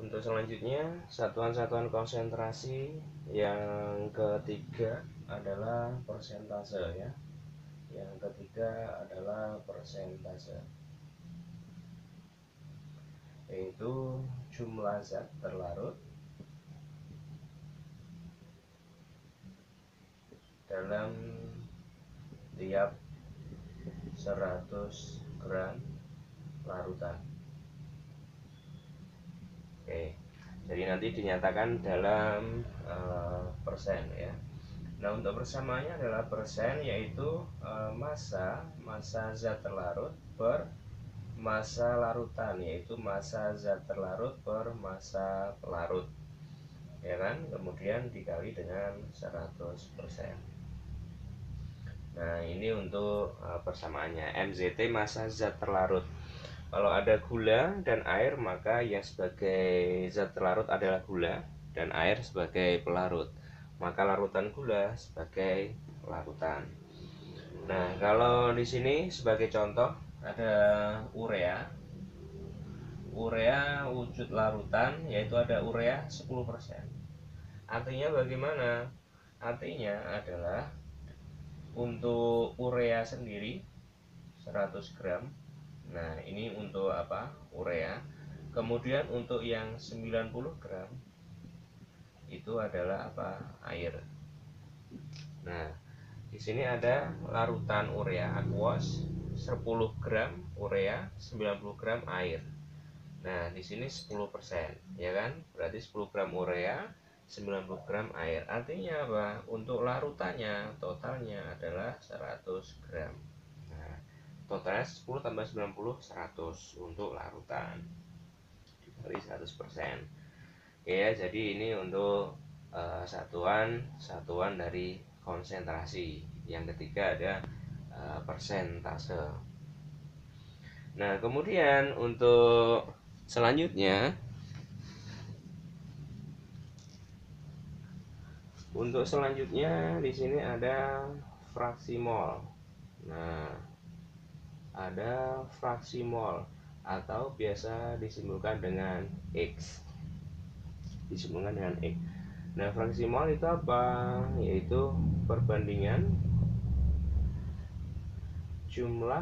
Untuk selanjutnya, satuan-satuan konsentrasi yang ketiga adalah persentase ya. Yang ketiga adalah persentase, yaitu jumlah zat terlarut dalam tiap 100 gram larutan. Oke, jadi nanti dinyatakan dalam persen ya. Nah, untuk persamaannya adalah persen, yaitu massa zat terlarut per massa larutan, yaitu massa zat terlarut per massa pelarut, ya kan? Kemudian dikali dengan 100%. Nah, ini untuk persamaannya. MZT massa zat terlarut. Kalau ada gula dan air, maka yang sebagai zat terlarut adalah gula dan air sebagai pelarut. Maka larutan gula sebagai larutan. Nah, kalau di sini sebagai contoh ada urea. Urea wujud larutan, yaitu ada urea 10%. Artinya bagaimana? Artinya adalah untuk urea sendiri 100 gram. Nah, ini untuk apa? Urea. Kemudian untuk yang 90 gram itu adalah apa? Air. Nah, di sini ada larutan urea aqueous 10 gram urea, 90 gram air. Nah, di sini 10%, ya kan? Berarti 10 gram urea, 90 gram air. Artinya apa? Untuk larutannya totalnya adalah 100 gram. Nah, totalnya 10 tambah 90 100 untuk larutan dikali 100%. Ya, jadi ini untuk satuan dari konsentrasi. Yang ketiga ada persentase. Nah, kemudian untuk selanjutnya, di sini ada fraksi mol. Nah, ada fraksi mol atau biasa disimbolkan dengan X. Nah, fraksi mol itu apa? Yaitu perbandingan jumlah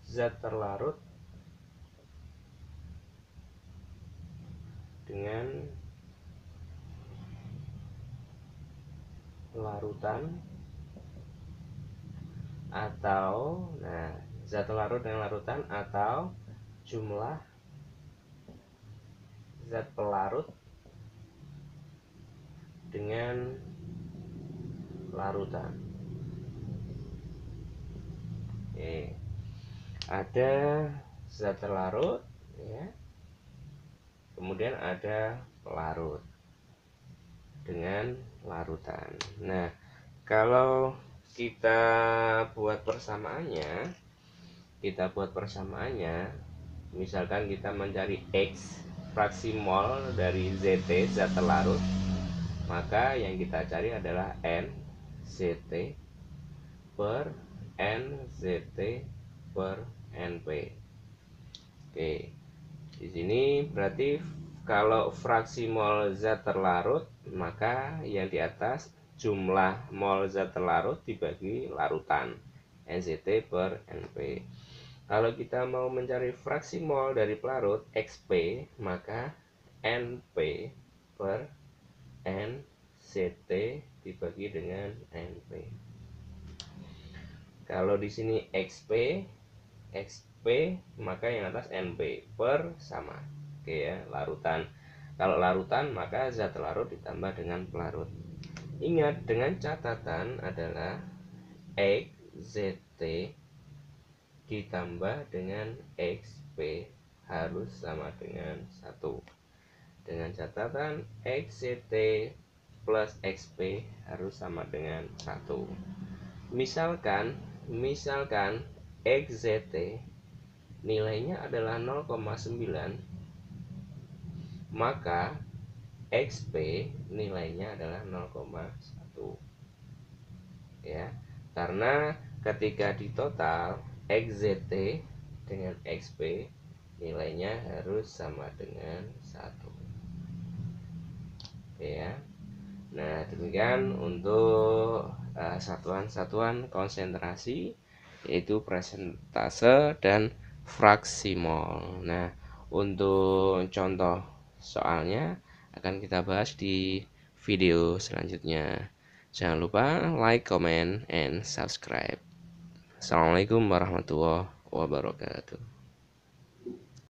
zat terlarut dengan larutan, atau zat terlarut dengan larutan atau jumlah zat pelarut dengan larutan. Oke. Ada zat terlarut ya. Kemudian ada pelarut dengan larutan. Nah, kalau kita buat persamaannya, misalkan kita mencari X fraksi mol dari ZT zat terlarut, maka yang kita cari adalah NZT per NZT per NP. Oke, di sini berarti kalau fraksi mol zat terlarut, maka yang di atas jumlah mol zat terlarut dibagi larutan, NZT per NP. Kalau kita mau mencari fraksi mol dari pelarut, XP, maka NP per NZT dibagi dengan NP. Kalau di sini XP, maka yang atas NP per sama. Oke ya, larutan. Kalau larutan maka zat terlarut ditambah dengan pelarut. Ingat, dengan catatan adalah XZT ditambah dengan XP harus sama dengan 1. Dengan catatan XZT plus XP harus sama dengan 1. Misalkan XZT nilainya adalah 0,9, maka XP nilainya adalah 0,1 ya, karena ketika di total XZT dengan XP nilainya harus sama dengan 1. Oke ya. Nah, demikian untuk satuan-satuan konsentrasi, yaitu persentase dan fraksimol. Nah, untuk contoh soalnya akan kita bahas di video selanjutnya. Jangan lupa like, comment, and subscribe. Assalamualaikum warahmatullahi wabarakatuh.